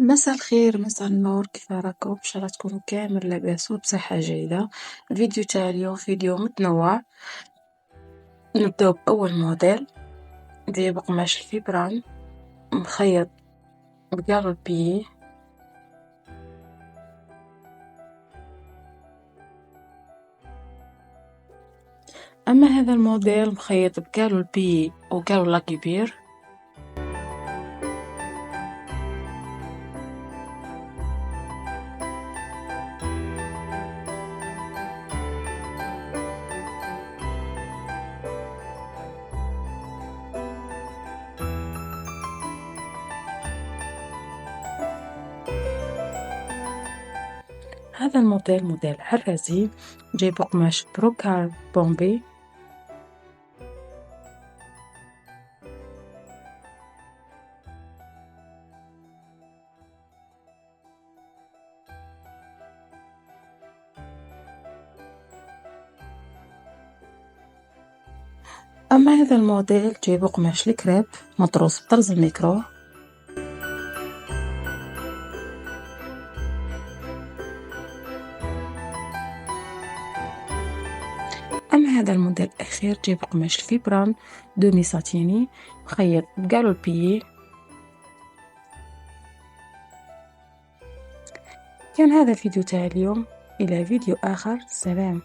مساء الخير، مساء النور، كيف راكم؟ إن شاء الله تكونوا كامل لاباس وبصحة جيدة. الفيديو تاع اليوم فيديو متنوع. نبداو بأول موديل ديال بقماش الفيبران مخيط بقالو بيي. أما هذا الموديل مخيط بقالو البيي وقالو لاكيبير. هذا الموديل موديل عرازي جاي بقماش بروكار بومبي. أما هذا الموديل جاي بقماش الكريب مطروس بطرز الميكرو. أما هذا الموديل الأخير جاي بقماش الفيبران دومي ساتيني مخيط بقالو البيي. كان هذا الفيديو تاع اليوم، إلى فيديو آخر، سلام.